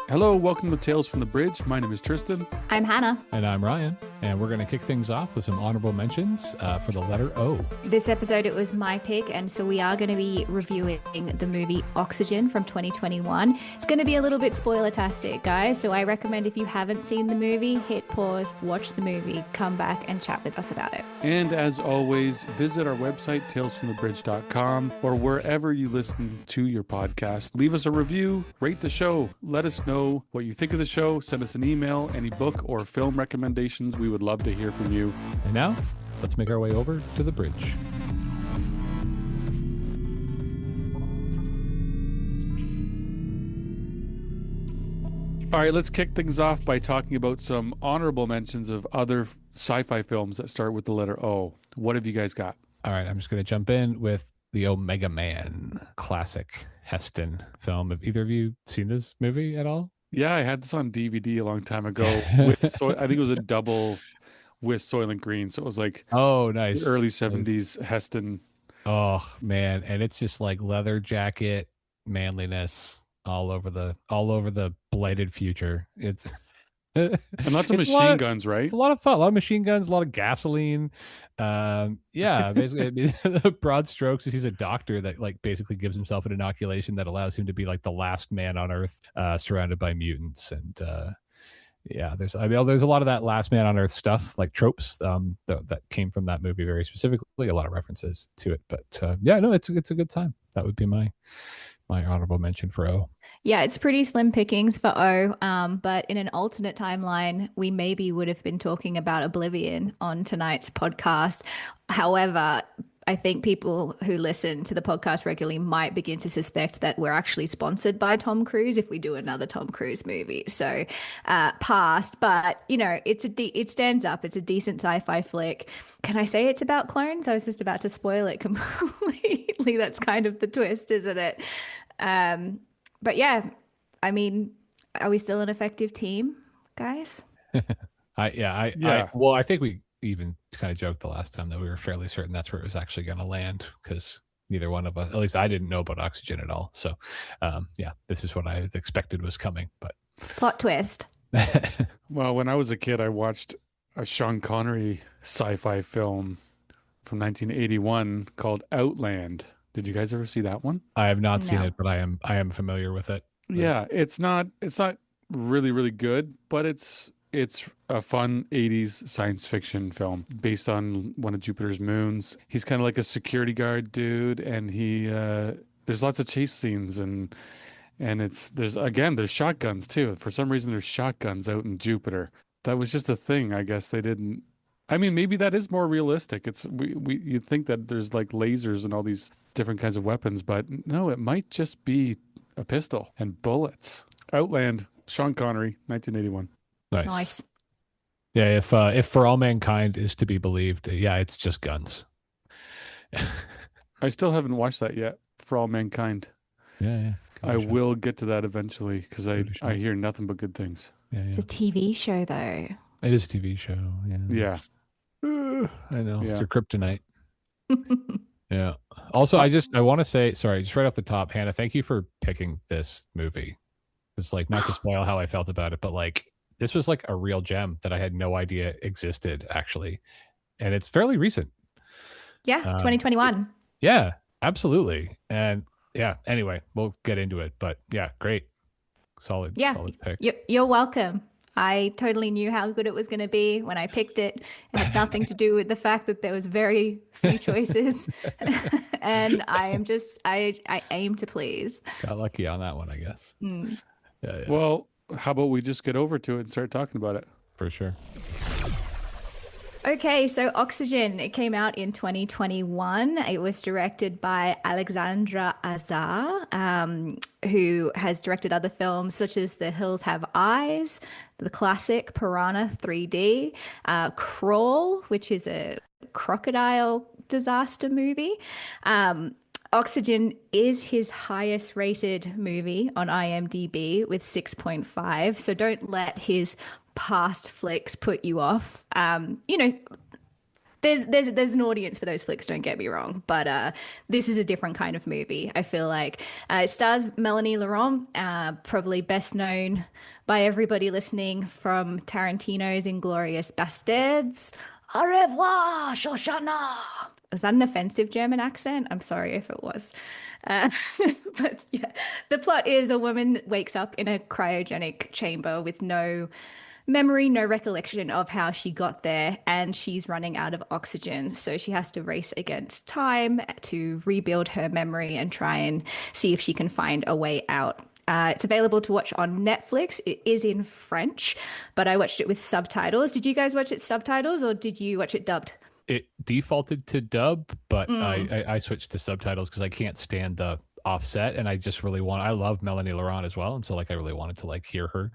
Hello, welcome to Tales from the Bridge. My name is Tristan. I'm Hannah. And I'm Ryan. And we're going to kick things off with some honorable mentions for the letter O. This episode, it was my pick, and so we are going to be reviewing the movie Oxygen from 2021. It's going to be a little bit spoiler-tastic, guys, so I recommend if you haven't seen the movie, hit pause, watch the movie, come back and chat with us about it. And as always, visit our website, talesfromthebridge.com, or wherever you listen to your podcast. Leave us a review, rate the show, let us know what you think of the show, send us an email, any book or film recommendations. We would love to hear from you. And now, let's make our way over to the bridge. All right, let's kick things off by talking about some honorable mentions of other sci-fi films that start with the letter O. What have you guys got? All right, I'm just going to jump in with the Omega Man classic Heston film. Have either of you seen this movie at all? Yeah, I had this on DVD a long time ago. I think it was a double with Soylent Green. So it was like nice, the early 70s Heston. Oh man, and it's just like leather jacket manliness all over the blighted future. It's and lots of machine guns, right? It's a lot of fun. A lot of machine guns, a lot of gasoline. Yeah, basically, I mean, the broad strokes is he's a doctor that like basically gives himself an inoculation that allows him to be like the last man on Earth, surrounded by mutants. And yeah, there's a lot of that last man on Earth stuff, like tropes, that came from that movie very specifically. A lot of references to it, but yeah, no, it's a good time. That would be my honorable mention for O. Yeah, it's pretty slim pickings for O, but in an alternate timeline, we maybe would have been talking about Oblivion on tonight's podcast. However, I think people who listen to the podcast regularly might begin to suspect that we're actually sponsored by Tom Cruise if we do another Tom Cruise movie. So past, but you know, it stands up. It's a decent sci-fi flick. Can I say it's about clones? I was just about to spoil it completely. That's kind of the twist, isn't it? But yeah, I mean, are we still an effective team, guys? I think we even kind of joked the last time that we were fairly certain that's where it was actually going to land, because neither one of us, at least I didn't know about Oxygen at all. So yeah, this is what I expected was coming. But plot twist. Well, when I was a kid, I watched a Sean Connery sci-fi film from 1981 called Outland. Did you guys ever see that one? I have not seen it, but I am familiar with it. Yeah, it's not really, really good, but it's a fun 80s science fiction film based on one of Jupiter's moons. He's kind of like a security guard dude, and there's lots of chase scenes and there's shotguns too. For some reason there's shotguns out in Jupiter. That was just a thing. I guess they didn't. I mean, maybe that is more realistic. You'd think that there's like lasers and all these different kinds of weapons, but no, it might just be a pistol and bullets. Outland, Sean Connery, 1981. Nice. Yeah, if For All Mankind is to be believed, yeah, it's just guns. I still haven't watched that yet. For All Mankind. Yeah. I will get to that eventually because I hear nothing but good things. Yeah. It's a TV show, though. It is a TV show. Yeah. I know. Yeah. It's your kryptonite. Yeah. Also, I want to say, sorry, just right off the top, Hannah, thank you for picking this movie. It's like, not to spoil how I felt about it, but like, this was like a real gem that I had no idea existed, actually. And it's fairly recent. Yeah, 2021. Yeah, absolutely. And yeah, anyway, we'll get into it. But yeah, great. Solid pick. You're welcome. I totally knew how good it was going to be when I picked it. It had nothing to do with the fact that there was very few choices. And I aim to please. Got lucky on that one, I guess. Yeah. Well, how about we just get over to it and start talking about it? For sure. Okay, so Oxygen, it came out in 2021. It was directed by Alexandra Azar, who has directed other films such as The Hills Have Eyes, the classic Piranha 3D, Crawl, which is a crocodile disaster movie. Oxygen is his highest rated movie on IMDb with 6.5. So don't let his past flicks put you off. there's an audience for those flicks, don't get me wrong, but this is a different kind of movie. I feel like it stars Melanie Laurent, probably best known by everybody listening from Tarantino's Inglourious Basterds. Au revoir, Shoshana. Was that an offensive German accent? I'm sorry if it was. Uh, but yeah, the plot is a woman wakes up in a cryogenic chamber with no memory, no recollection of how she got there, and she's running out of oxygen. So she has to race against time to rebuild her memory and try and see if she can find a way out. It's available to watch on Netflix. It is in French, but I watched it with subtitles. Did you guys watch it subtitles or did you watch it dubbed? It defaulted to dub, but I switched to subtitles because I can't stand the offset, and I just really want. I love Melanie Laurent as well, and so like I really wanted to like hear her,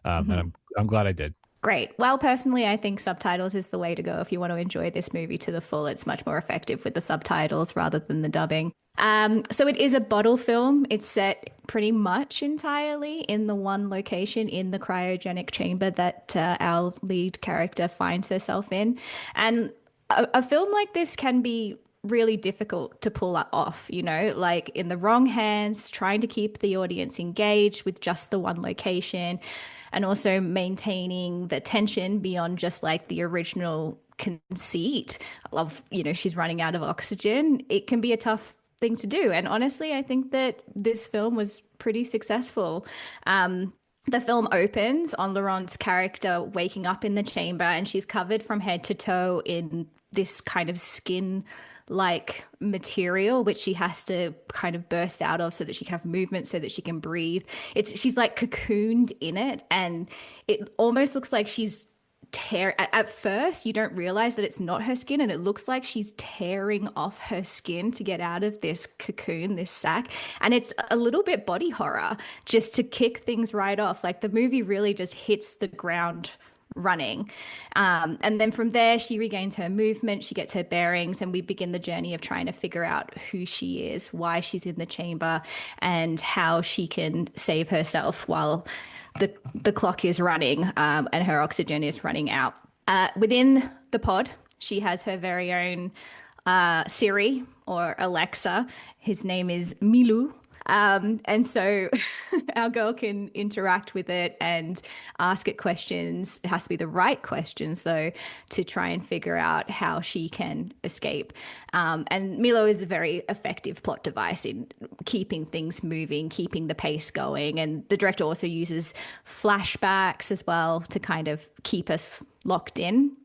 and I'm glad I did. Great. Well, personally, I think subtitles is the way to go if you want to enjoy this movie to the full. It's much more effective with the subtitles rather than the dubbing. So it is a bottle film. It's set pretty much entirely in the one location in the cryogenic chamber that our lead character finds herself in. And a film like this can be really difficult to pull off, you know, like in the wrong hands, trying to keep the audience engaged with just the one location and also maintaining the tension beyond just like the original conceit of, you know, she's running out of oxygen. It can be a tough thing to do. And honestly, I think that this film was pretty successful. The film opens on Laurent's character waking up in the chamber and she's covered from head to toe in this kind of skin like material which she has to kind of burst out of so that she can have movement so that she can breathe. She's like cocooned in it, and it almost looks like she's at first you don't realize that it's not her skin, and it looks like she's tearing off her skin to get out of this cocoon, this sack. And it's a little bit body horror just to kick things right off. Like the movie really just hits the ground running. And then from there, she regains her movement, she gets her bearings, and we begin the journey of trying to figure out who she is, why she's in the chamber, and how she can save herself while the clock is running and her oxygen is running out. Within the pod, she has her very own Siri or Alexa. His name is Milou. And so our girl can interact with it and ask it questions. It has to be the right questions, though, to try and figure out how she can escape. And Milo is a very effective plot device in keeping things moving, keeping the pace going. And the director also uses flashbacks as well to kind of keep us locked in.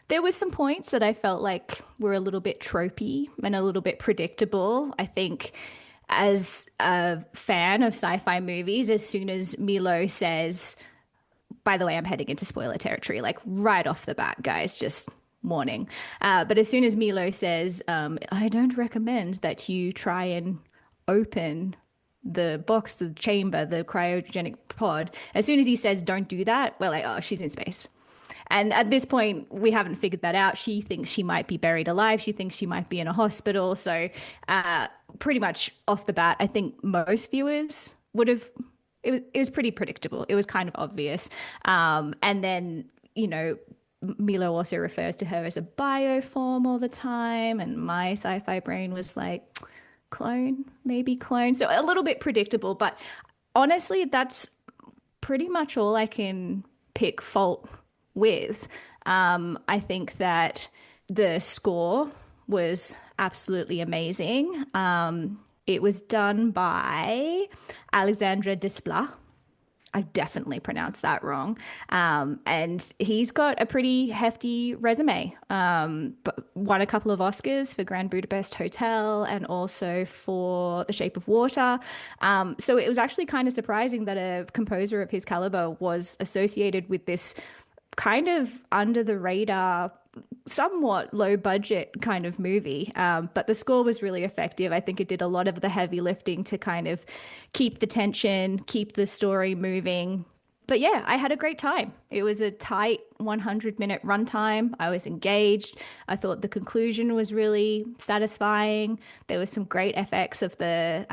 There was some points that I felt like were a little bit tropey and a little bit predictable. I think as a fan of sci-fi movies, as soon as Milo says, by the way, I'm heading into spoiler territory, like right off the bat, guys, just warning. But as soon as Milo says, I don't recommend that you try and open the box, the chamber, the cryogenic pod, as soon as he says, don't do that, we're like, oh, she's in space. And at this point, we haven't figured that out. She thinks she might be buried alive. She thinks she might be in a hospital. So pretty much off the bat, I think most viewers would have, it was pretty predictable. It was kind of obvious. And then, you know, Milo also refers to her as a bioform all the time. And my sci-fi brain was like, clone, maybe clone. So a little bit predictable. But honestly, that's pretty much all I can pick fault with. I think that the score was absolutely amazing. It was done by Alexandre Desplat. I definitely pronounced that wrong. And he's got a pretty hefty resume. But won a couple of Oscars for Grand Budapest Hotel and also for The Shape of Water. So it was actually kind of surprising that a composer of his caliber was associated with this kind of under the radar, somewhat low budget kind of movie. But the score was really effective. I think it did a lot of the heavy lifting to kind of keep the tension, keep the story moving. But yeah, I had a great time. It was a tight 100-minute runtime. I was engaged. I thought the conclusion was really satisfying. There was some great FX of the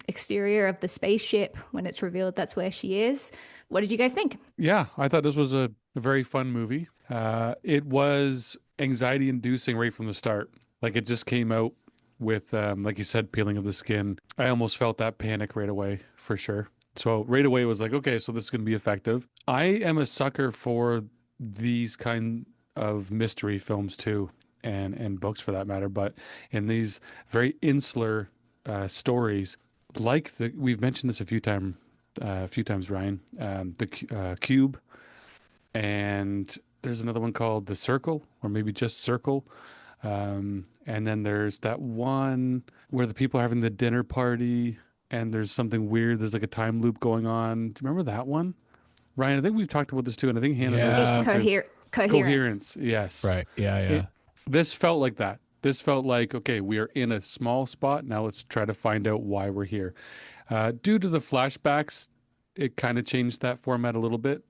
exterior of the spaceship when it's revealed that's where she is. What did you guys think? Yeah, I thought this was a very fun movie. It was anxiety inducing right from the start. Like it just came out with, like you said, peeling of the skin. I almost felt that panic right away for sure. So right away it was like, okay, so this is going to be effective. I am a sucker for these kind of mystery films too, and books for that matter. But in these very insular stories, like we've mentioned this a few times, Ryan. The Cube, and there's another one called The Circle, or maybe just Circle. And then there's that one where the people are having the dinner party and there's something weird. There's like a time loop going on. Do you remember that one? Ryan, I think we've talked about this too, and I think Hannah knows this It's Yeah. one too. coherence. Coherence, yes. Right. Yeah. Yeah. This felt like that. This felt like, okay, we are in a small spot. Now let's try to find out why we're here. Due to the flashbacks, it kind of changed that format a little bit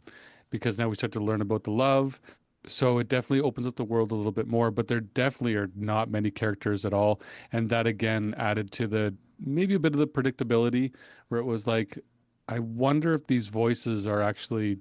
because now we start to learn about the love. So it definitely opens up the world a little bit more, but there definitely are not many characters at all. And that again added to the maybe a bit of the predictability where it was like, I wonder if these voices are actually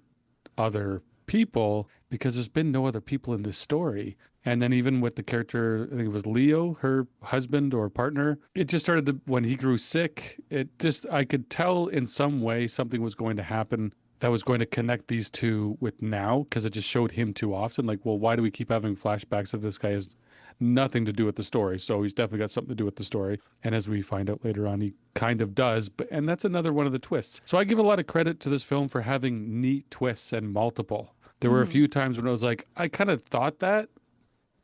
other people because there's been no other people in this story. And then even with the character, I think it was Leo, her husband or partner, it just started to, when he grew sick, it just, I could tell in some way something was going to happen that was going to connect these two with now because it just showed him too often. Like, well, why do we keep having flashbacks if this guy has nothing to do with the story? So he's definitely got something to do with the story. And as we find out later on, he kind of does. But and that's another one of the twists. So I give a lot of credit to this film for having neat twists and multiple. There were a few times when I was like, I kind of thought that,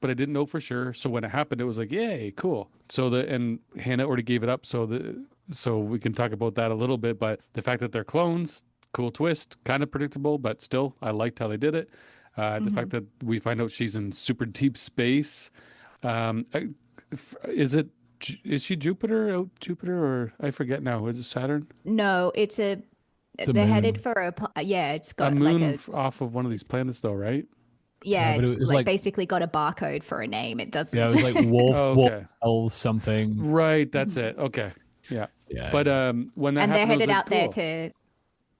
but I didn't know for sure. So when it happened, it was like, yay, cool. So and Hannah already gave it up, so we can talk about that a little bit. But the fact that they're clones, cool twist, kind of predictable, but still, I liked how they did it. The fact that we find out she's in super deep space. Um, I- is it? Is she Jupiter? Jupiter, or I forget now. Is it Saturn? No, It's a they're headed moon. for yeah, it's A got like moon a off of one of these planets, though, right? Yeah, but it's it was like like basically got a barcode for a name. It yeah, it doesn't. was like Wolf Oh, Wolf okay. L something. Right, that's it. Okay. Yeah. Yeah. But Yeah. when that And happened, it was like cool.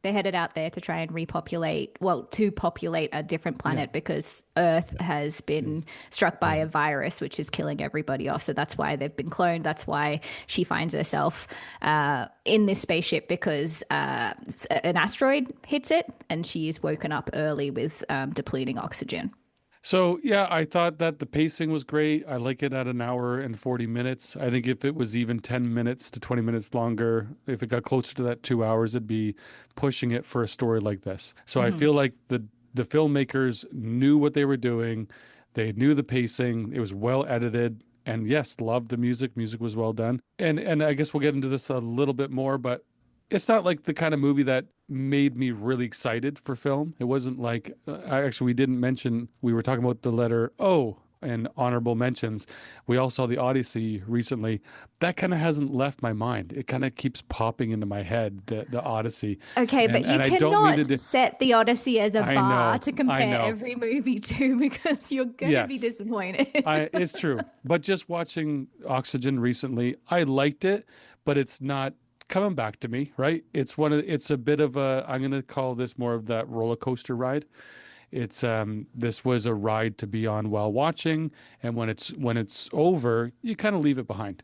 they're headed out there to try and repopulate, well, to populate a different Yeah. planet because Earth has been struck by Yeah. a virus which is killing everybody off. So that's why they've been cloned. That's why she finds herself in this spaceship because an asteroid hits it and she is woken up early with depleting oxygen. So yeah, I thought that the pacing was great. I like it at an hour and 40 minutes. I think if it was even 10 minutes to 20 minutes longer, if it got closer to that 2 hours, it'd be pushing it for a story like this. So I feel like the filmmakers knew what they were doing. They knew the pacing. It was well edited. And yes, loved the music. Music was well done. And I guess we'll get into this a little bit more, but it's not like the kind of movie that made me really excited for film. It wasn't like we didn't mention we were talking about the letter O and honorable mentions. We all saw the Odyssey recently. That kind of hasn't left my mind. It kind of keeps popping into my head, the Odyssey. Okay, but you And I don't mean to cannot set the Odyssey as a I bar know. to I compare know. every movie to because you're going to be Yes. disappointed. It's true. But just watching Oxygen recently, I liked it, but it's not coming back to me, right? It's a bit of a, I'm going to call this more of that roller coaster ride. This was a ride to be on while watching, and when it's over, you kind of leave it behind.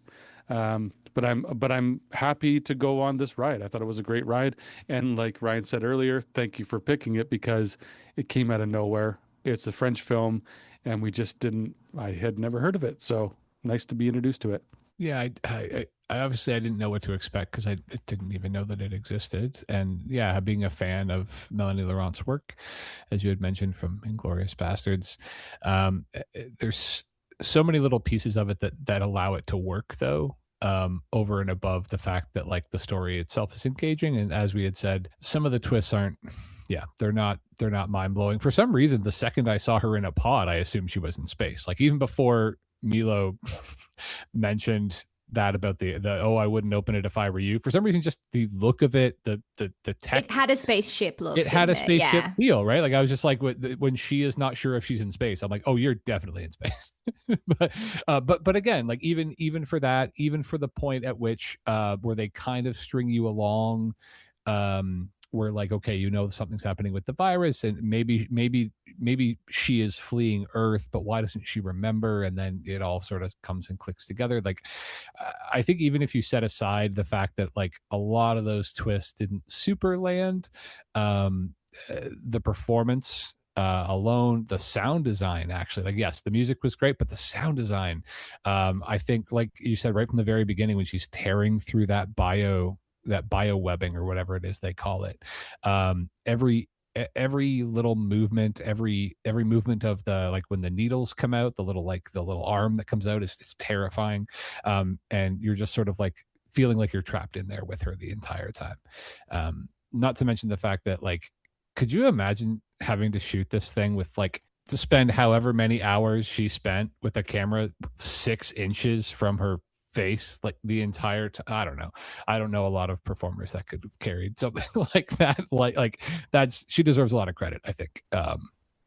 But I'm happy to go on this ride. I thought it was a great ride, and like Ryan said earlier, thank you for picking it because it came out of nowhere. It's a French film, and we just didn't. I had never heard of it, so nice to be introduced to it. Yeah, I obviously I didn't know what to expect because I didn't even know that it existed. And yeah, being a fan of Melanie Laurent's work, as you had mentioned from Inglorious Bastards, there's so many little pieces of it that allow it to work though. Over and above the fact that like the story itself is engaging, and as we had said, some of the twists aren't. Yeah, they're not mind blowing. For some reason, the second I saw her in a pod, I assumed she was in space. Like even before Milo mentioned that about the oh I wouldn't open it if I were you. For some reason, just the look of it, the tech, It had a spaceship look, it had a didn't it? spaceship Yeah. feel, right? Like I was just like when she is not sure if she's in space, I'm like, oh, you're definitely in space. but again, like even for that, even for the point at which where they kind of string you along we're like, okay, something's happening with the virus, and maybe she is fleeing Earth, but why doesn't she remember? And then it all sort of comes and clicks together. Like, I think even if you set aside the fact that like a lot of those twists didn't super land, the performance alone, the sound design, actually, like, yes, the music was great, but the sound design, I think, like you said right from the very beginning, when she's tearing through that bio webbing or whatever it is they call it, every little movement, every movement of the, like when the needles come out, the little arm that comes out is terrifying, and you're just sort of like feeling like you're trapped in there with her the entire time. Not to mention the fact that, like, could you imagine having to shoot this thing with, like, to spend however many hours she spent with a camera 6 inches from her face, like the entire time? I don't know. I don't know a lot of performers that could have carried something like that. Like that's, she deserves a lot of credit, I think,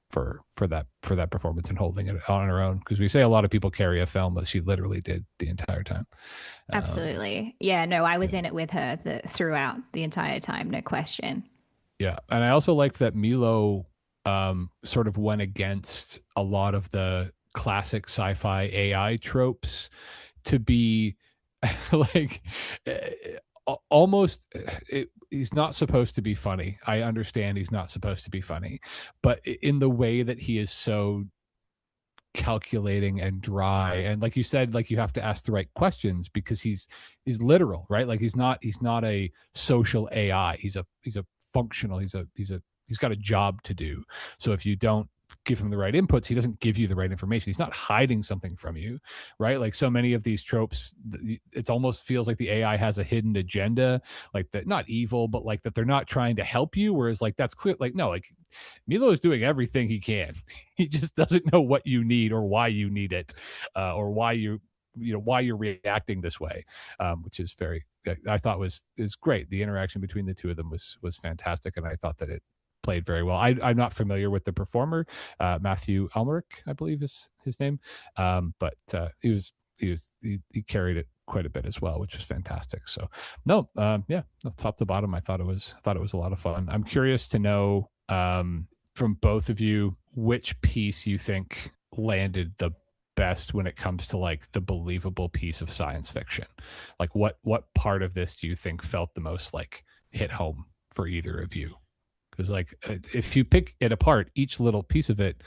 for that performance and holding it on her own. Because we say a lot of people carry a film, but she literally did the entire time. Absolutely. Yeah, no, I was in it with her throughout the entire time, no question. Yeah, and I also liked that Milo sort of went against a lot of the classic sci-fi AI tropes to be like, almost, he's not supposed to be funny. I understand he's not supposed to be funny, but in the way that he is so calculating and dry, and like you said, like, you have to ask the right questions because he's literal, right? Like, he's not a social AI. He's a functional, he's got a job to do. So if you don't give him the right inputs, he doesn't give you the right information. He's not hiding something from you, right? Like, so many of these tropes, it almost feels like the AI has a hidden agenda, like that, not evil, but like that they're not trying to help you. Whereas, like, that's clear. Like, no, like, Milo is doing everything he can. He just doesn't know what you need or why you need it, or why why you're reacting this way, which is very, I thought is great. The interaction between the two of them was fantastic, and I thought that it played very well. I'm not familiar with the performer, Matthew Almeric, I believe is his name, but he carried it quite a bit as well, which was fantastic. So no, yeah, top to bottom, I thought it was a lot of fun. I'm curious to know, from both of you, which piece you think landed the best when it comes to like the believable piece of science fiction. Like, what part of this do you think felt the most like hit home for either of you? Because, like, if you pick it apart, each little piece of it,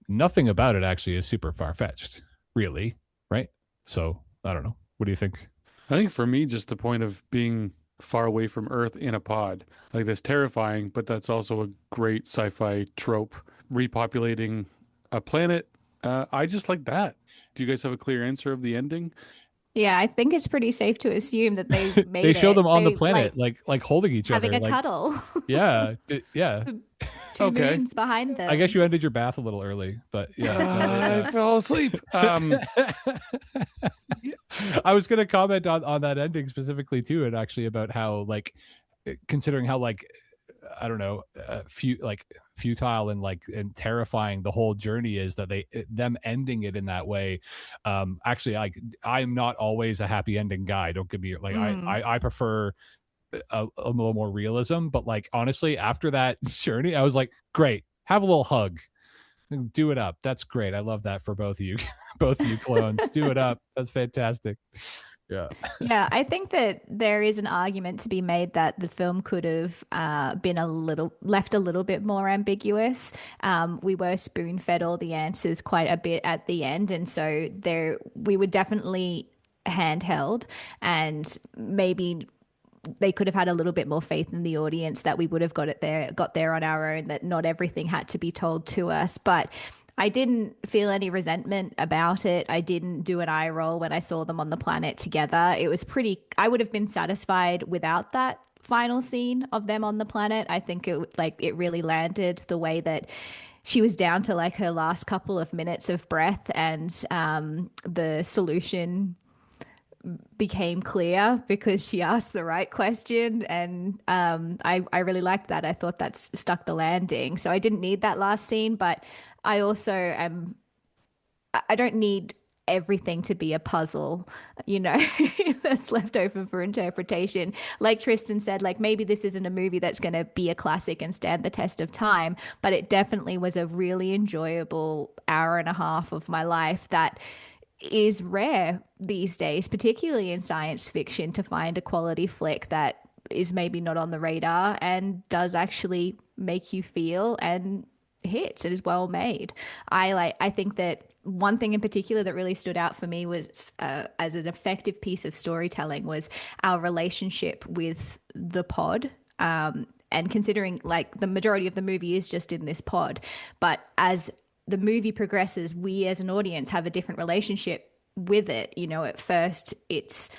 nothing about it actually is super far-fetched, really, right? So I don't know, what do you think? I think for me, just the point of being far away from Earth in a pod, like, that's terrifying, but that's also a great sci-fi trope. Repopulating a planet, I just like that. Do you guys have a clear answer of the ending? Yeah, I think it's pretty safe to assume that they They made show them it. on the They planet, like holding each having other, a like, cuddle. yeah, yeah. Two Okay. moons behind I guess them. you ended your bath a little early, but yeah. I fell asleep. I was going to comment on that ending specifically too, and actually about how, like, considering how, like, I don't know, futile and like and terrifying the whole journey is, that them ending it in that way. Actually, like, I'm not always a happy ending guy. Don't get me like, Mm. I prefer a little more realism. But, like, honestly, after that journey, I was like, great, have a little hug, do it up. That's great. I love that for both of you, both of you clones. Do it up. That's fantastic. Yeah. Yeah, I think that there is an argument to be made that the film could have been left a little bit more ambiguous. We were spoon fed all the answers quite a bit at the end, and so we were definitely handheld, and maybe they could have had a little bit more faith in the audience that we would have got there on our own, that not everything had to be told to us. But I didn't feel any resentment about it. I didn't do an eye roll when I saw them on the planet together. It was I would have been satisfied without that final scene of them on the planet. I think it really landed the way that she was down to like her last couple of minutes of breath, and the solution became clear because she asked the right question, and I really liked that. I thought that stuck the landing, so I didn't need that last scene. But I also am, I don't need everything to be a puzzle, that's left open for interpretation. Like Tristan said, like maybe this isn't a movie that's going to be a classic and stand the test of time, but it definitely was a really enjoyable hour and a half of my life that is rare these days, particularly in science fiction, to find a quality flick that is maybe not on the radar and does actually make you feel and hits. It is well made. I think that one thing in particular that really stood out for me was as an effective piece of storytelling was our relationship with the pod. And considering like the majority of the movie is just in this pod, but as the movie progresses, we as an audience have a different relationship with it. At first it's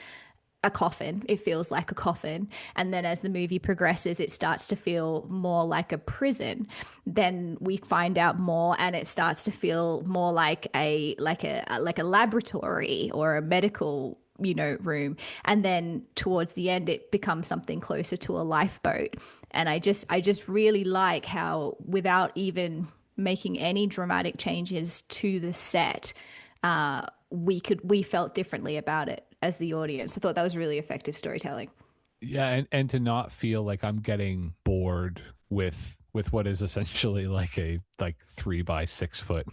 a coffin. It feels like a coffin. And then as the movie progresses, it starts to feel more like a prison. Then we find out more and it starts to feel more like a laboratory or a medical room. And then towards the end it becomes something closer to a lifeboat. And I just really like how, without even making any dramatic changes to the set, we felt differently about it as the audience. I thought that was really effective storytelling. Yeah, and to not feel like I'm getting bored with what is essentially like a 3 by 6 foot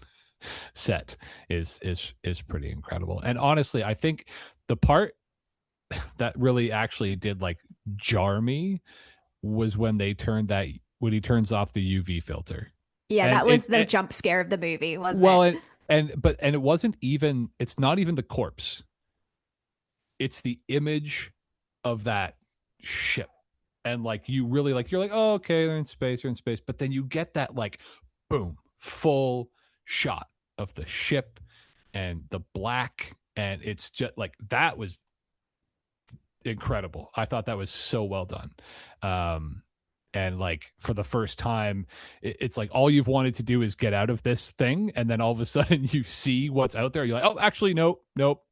set is pretty incredible. And honestly, I think the part that really actually did like jar me was when he turns off the UV filter. Yeah, And that was the jump scare of the movie, wasn't it? It wasn't even, it's not even the corpse. It's the image of that ship. And like you really like, you're like, oh, okay, they're in space. But then you get that like boom, full shot of the ship and the black. And it's just like, that was incredible. I thought that was so well done. And like for the first time, it's like all you've wanted to do is get out of this thing, and then all of a sudden you see what's out there. You're like, oh, actually, nope.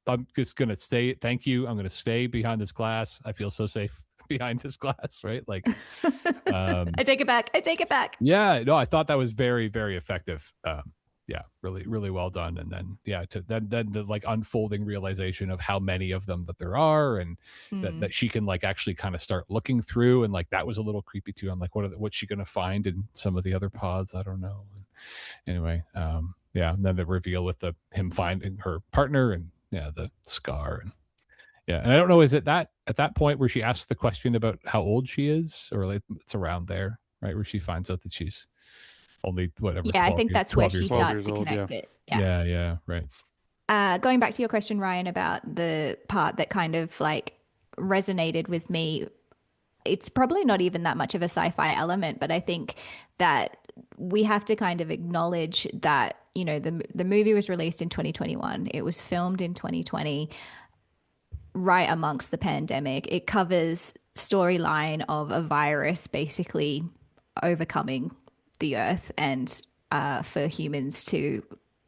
I'm just gonna stay. Thank you. I'm gonna stay behind this glass. I feel so safe behind this glass, right? Like, I take it back. Yeah, no, I thought that was very, very effective. Yeah, really, really well done. And then, then the like unfolding realization of how many of them that there are, and that she can like actually kind of start looking through, and like that was a little creepy too. I'm like, what's she gonna find in some of the other pods? I don't know. Anyway, yeah, and then the reveal with him finding her partner, and the scar, and and I don't know, is it that at that point where she asks the question about how old she is, or like it's around there, right, where she finds out that she's only whatever. Yeah, I think that's where she starts to old, connect it. Yeah, right. Going back to your question, Ryan, about the part that kind of like resonated with me, it's probably not even that much of a sci-fi element, but I think that we have to kind of acknowledge that, the movie was released in 2021. It was filmed in 2020, right amongst the pandemic. It covers storyline of a virus basically overcoming the earth, and for humans to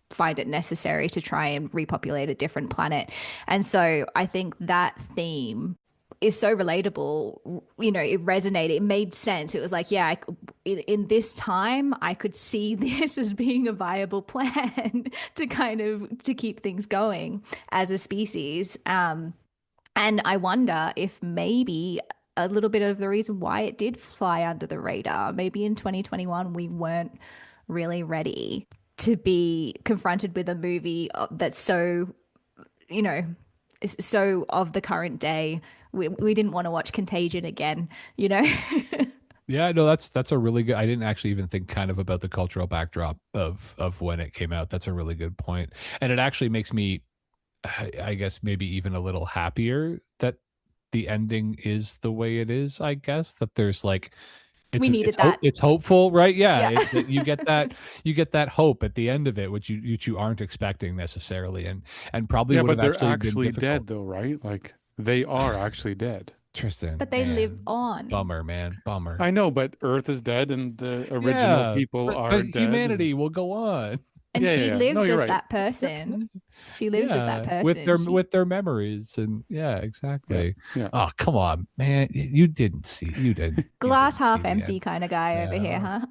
find it necessary to try and repopulate a different planet. And so I think that theme is so relatable. It resonated. It made sense. It was like, yeah, in this time, I could see this as being a viable plan to keep things going as a species. And I wonder if maybe a little bit of the reason why it did fly under the radar. Maybe in 2021, we weren't really ready to be confronted with a movie that's so, so of the current day. We didn't want to watch Contagion again, Yeah, no, that's a really good. I didn't actually even think kind of about the cultural backdrop of when it came out. That's a really good point. And it actually makes me, I guess, maybe even a little happier that the ending is the way it is. I guess that there's like, we needed that. It's hopeful, right? Yeah. You get that hope at the end of it, which you aren't expecting necessarily, and probably yeah, would but have they're actually actually dead though, right? Like they are actually dead. Tristan, but they live on. Bummer, man, bummer. I know, but Earth is dead, and the original people are but dead. Humanity will go on. And she lives as that person. She lives as that person. With their memories, and exactly. Yeah. Oh, come on, man. You didn't. Glass half empty kind of guy over here, huh?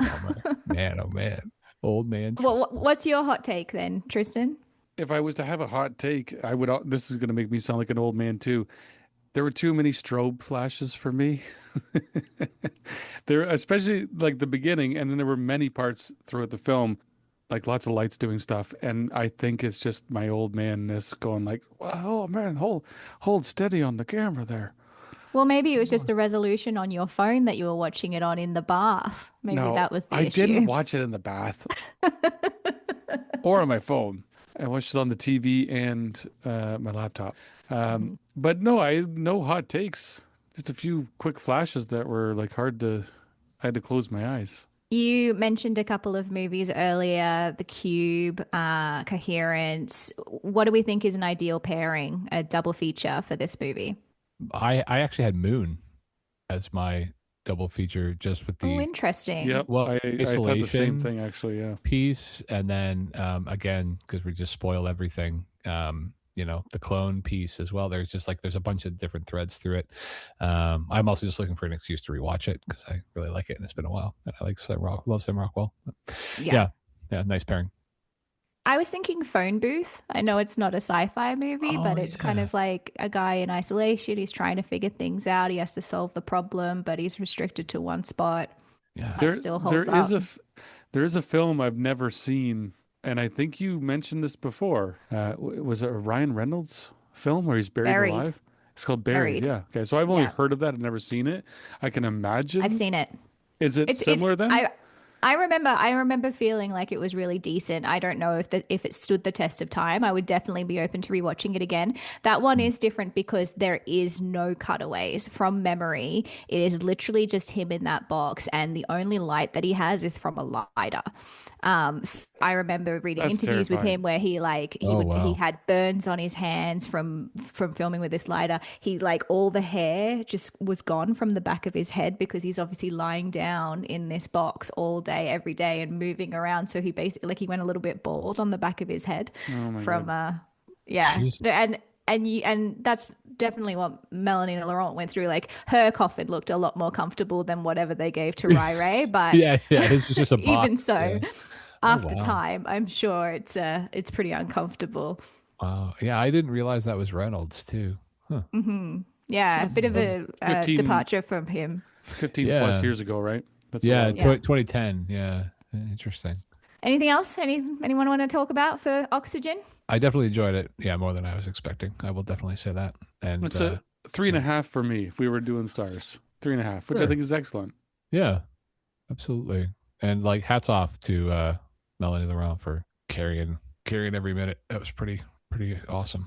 Man, oh man. Old man. What's your hot take then, Tristan? if I was to have a hot take, I would. This is going to make me sound like an old man too. There were too many strobe flashes for me. There, especially like the beginning, and then there were many parts throughout the film, like lots of lights doing stuff. And I think it's just my old manness going like, "Oh man, hold steady on the camera there." Well, maybe it was just the resolution on your phone that you were watching it on in the bath. Maybe No, that was the I didn't issue. watch it in the bath or on my phone. I watched it on the TV and my laptop. But no, no hot takes. Just a few quick flashes that were like hard to. I had to close my eyes. You mentioned a couple of movies earlier, The Cube, Coherence. What do we think is an ideal pairing, a double feature for this movie? I actually had Moon as my double feature, just with Oh, the interesting. Yep, well I thought the same isolation thing actually. Yeah. piece, and then again, because we just spoil everything, the clone piece as well. There's a bunch of different threads through it. I'm also just looking for an excuse to rewatch it because I really like it, and it's been a while. And I like love Sam Rockwell. Yeah. Yeah, nice pairing. I was thinking Phone Booth. I know it's not a sci-fi movie, Oh but it's kind yeah, of like a guy in isolation. He's trying to figure things out. He has to solve the problem, but he's restricted to one spot. yeah. That There still there holds is up. there is a film I've never seen, and I think you mentioned this before. Was it a Ryan Reynolds film where he's buried Buried. alive? It's called Buried. Buried. Yeah. Okay. So I've only Yeah. heard of that. I've never seen it. I can I've imagine. seen it. Is it It's similar then? I remember feeling like it was really decent. I don't know if it stood the test of time. I would definitely be open to rewatching it again. That one is different because there is no cutaways from memory. It is literally just him in that box, and the only light that he has is from a lighter. I remember reading That's interviews with terrifying. him where Oh he wow. had burns on his hands from filming with this lighter. He like all the hair just was gone from the back of his head because he's obviously lying down in this box all day every day and moving around. So he basically like he went a little bit bald on the back of his head Oh my from God. yeah. Jeez. And that's definitely what Mélanie Laurent went through. Like her coffin looked a lot more comfortable than whatever they gave to Rai Ray, but Yeah, yeah. It's just a even box. so, Yeah. Oh after wow. time, I'm sure it's pretty uncomfortable. Wow. Yeah, I didn't realize that was Reynolds too. Huh. Yeah, a That's bit of that's a 15, departure from him. 15 plus Yeah. years ago, right? That's a while Yeah, ago. Yeah. 2010. Yeah. Interesting. Anything else? Anyone want to talk about for Oxygen? I definitely enjoyed it. Yeah, more than I was expecting. I will definitely say that. And It's a three and yeah. a half for me if we were doing stars. Three and a half, which I Sure. think is excellent. Yeah, absolutely. And like hats off to Melanie Laurent for carrying every minute. That was pretty awesome.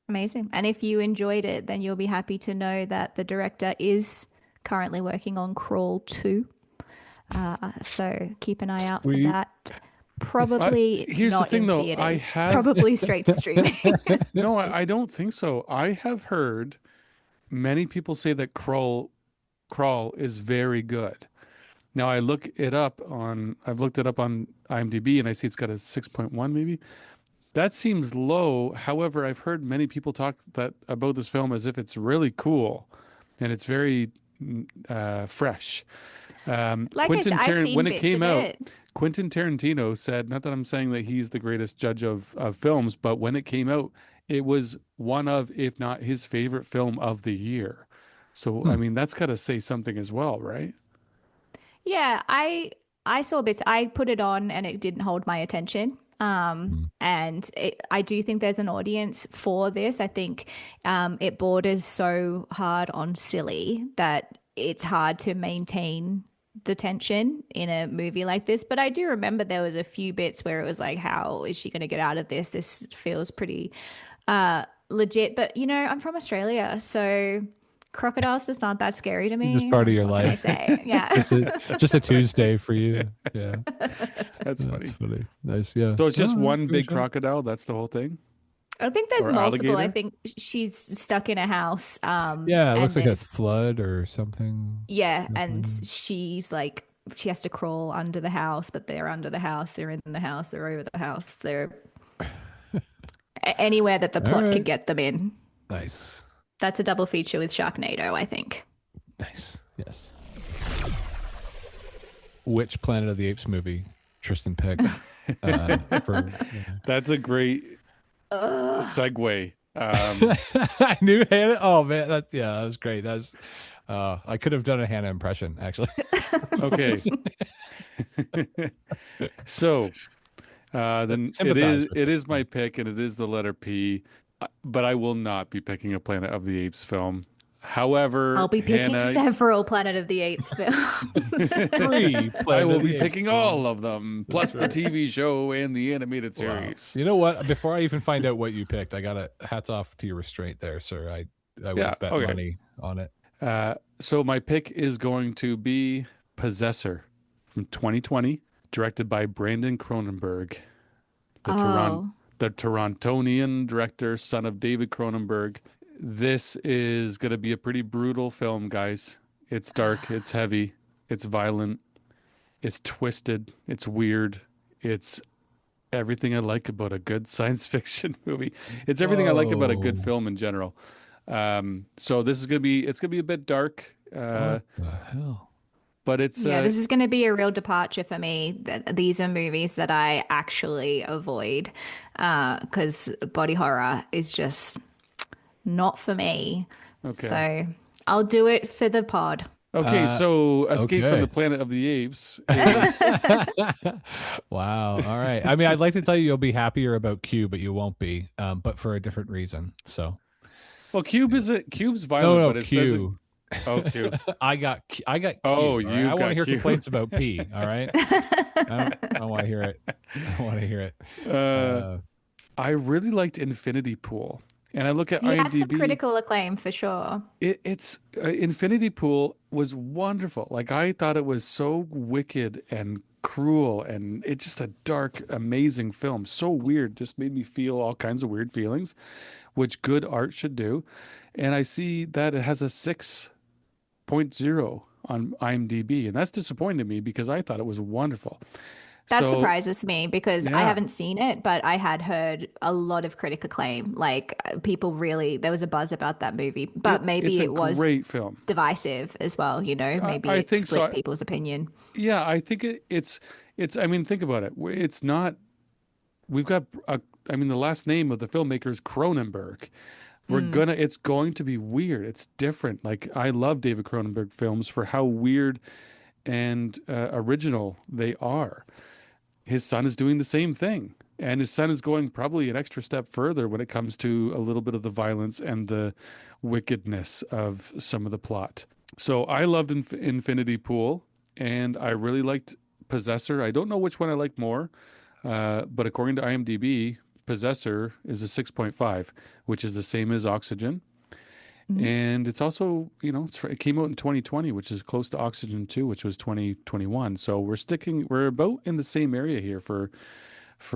Amazing. And if you enjoyed it, then you'll be happy to know that the director is currently working on Crawl 2. So keep an eye out for Sweet. that. Probably Here's the not thing in though, I theaters. have Probably straight to streaming. no, I don't think so. I have heard many people say that Crawl is very good. Now I've looked it up on IMDb and I see it's got a 6.1 maybe. That seems low. However, I've heard many people talk that about this film as if it's really cool and it's very fresh. Like I said, I've seen When it bits came of out, it. Quentin Tarantino said, not that I'm saying that he's the greatest judge of films, but when it came out, it was one of, if not his favorite film of the year. So, I Hmm. mean, that's got to say something as well, right? Yeah, I saw bits. I put it on and it didn't hold my attention. Hmm. I do think there's an audience for this. I think it borders so hard on silly that it's hard to maintain the tension in a movie like this. But I do remember there was a few bits where it was like, how is she going to get out of this? This feels pretty legit. But you know, I'm from Australia, so crocodiles just aren't that scary to Just me. part of your What can I life. say? Yeah. Just a Tuesday for you. Yeah, That's that's funny. funny. Nice. Yeah. So it's just Oh, one give it a big shot. crocodile. That's the whole thing, I think there's or multiple. I alligator. think she's stuck in a house. Yeah, it looks And like a there's, flood or something. yeah, and Definitely. she's like, she has to crawl under the house, but they're under the house, they're in the house, they're over the house, they're anywhere that the All plot can right. get them in. Nice. That's a double feature with Sharknado, I think. Nice. Yes. Which Planet of the Apes movie Tristan picked? For That's a great segue. I knew Hannah. Oh man, that was great. I could have done a Hannah impression actually. Okay. So then Sympathize with it it. is my pick, and it is the letter P. But I will not be picking a Planet of the Apes film. However, I'll be picking Hannah, several Planet of the Apes films. Three. I Planet will of be the Apes picking film. all of them, plus the right. TV show and the animated Wow. series. You know what? Before I even find out what you picked, I got hats off to your restraint there, sir. I would Yeah, have bet okay. money on it. So my pick is going to be Possessor from 2020, directed by Brandon Cronenberg, Oh, the Torontonian director, son of David Cronenberg. This is going to be a pretty brutal film, guys. It's dark, it's heavy, it's violent, it's twisted, it's weird, it's everything I like about a good science fiction movie. It's everything I like about a good Whoa. film in general. So this is it's gonna be a bit dark, What the hell? but it's yeah, this is going to be a real departure for me. These are movies that I actually avoid because body horror is just not for me. okay. So I'll do it for the pod. Okay, so Escape from okay. the Planet of the Apes is Wow. All right. I mean, I'd like to tell you you'll be happier about Q, but you won't be. But for a different reason. So well, Cube's violent, no, but it doesn't. Q. Oh, Q. I got Q. Oh, All right? I you want got to hear Q. complaints about P. All right. I don't want to hear it. I want to hear it. I really liked Infinity Pool, and I look at He had some IMDb. critical acclaim for sure. It's Infinity Pool was wonderful. Like I thought it was so wicked and cruel, and it's just a dark, amazing film. So weird, just made me feel all kinds of weird feelings, which good art should do. And I see that it has a 6.0 on IMDb, and that's disappointing to me because I thought it was wonderful. That So surprises me because I yeah, haven't seen it, but I had heard a lot of critic acclaim. Like people really, there was a buzz about that movie, but it's maybe a it was great film. divisive as well, you know, maybe I it think so. split people's opinion. Yeah, I think it's. I mean, think about it. It's not. We've got. I mean, the last name of the filmmaker is Cronenberg. It's going to be weird. It's different. Like I love David Cronenberg films for how weird and original they are. His son is doing the same thing, and his son is going probably an extra step further when it comes to a little bit of the violence and the wickedness of some of the plot. So I loved Infinity Pool, and I really liked Possessor. I don't know which one I like more, but according to IMDb, Possessor is a 6.5, which is the same as Oxygen. Mhm. And it's also, it came out in 2020, which is close to Oxygen 2, which was 2021. So we're about in the same area here for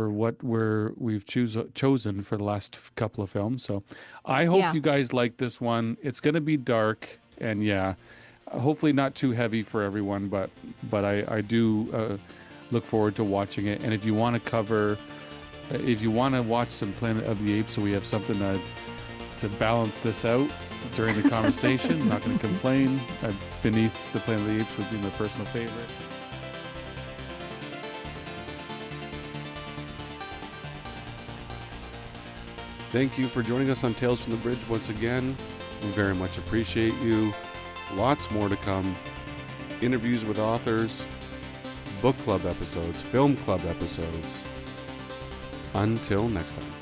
what we've chosen for the last couple of films. So I hope Yeah. you guys like this one. It's going to be dark, and yeah, hopefully not too heavy for everyone, but I do look forward to watching it. And if you want to watch some Planet of the Apes, so we have something to balance this out during the conversation. I'm not going to complain. Beneath the Planet of the Apes would be my personal favorite. Thank you for joining us on Tales from the Bridge once again. We very much appreciate you. Lots more to come. Interviews with authors, book club episodes, film club episodes. Until next time.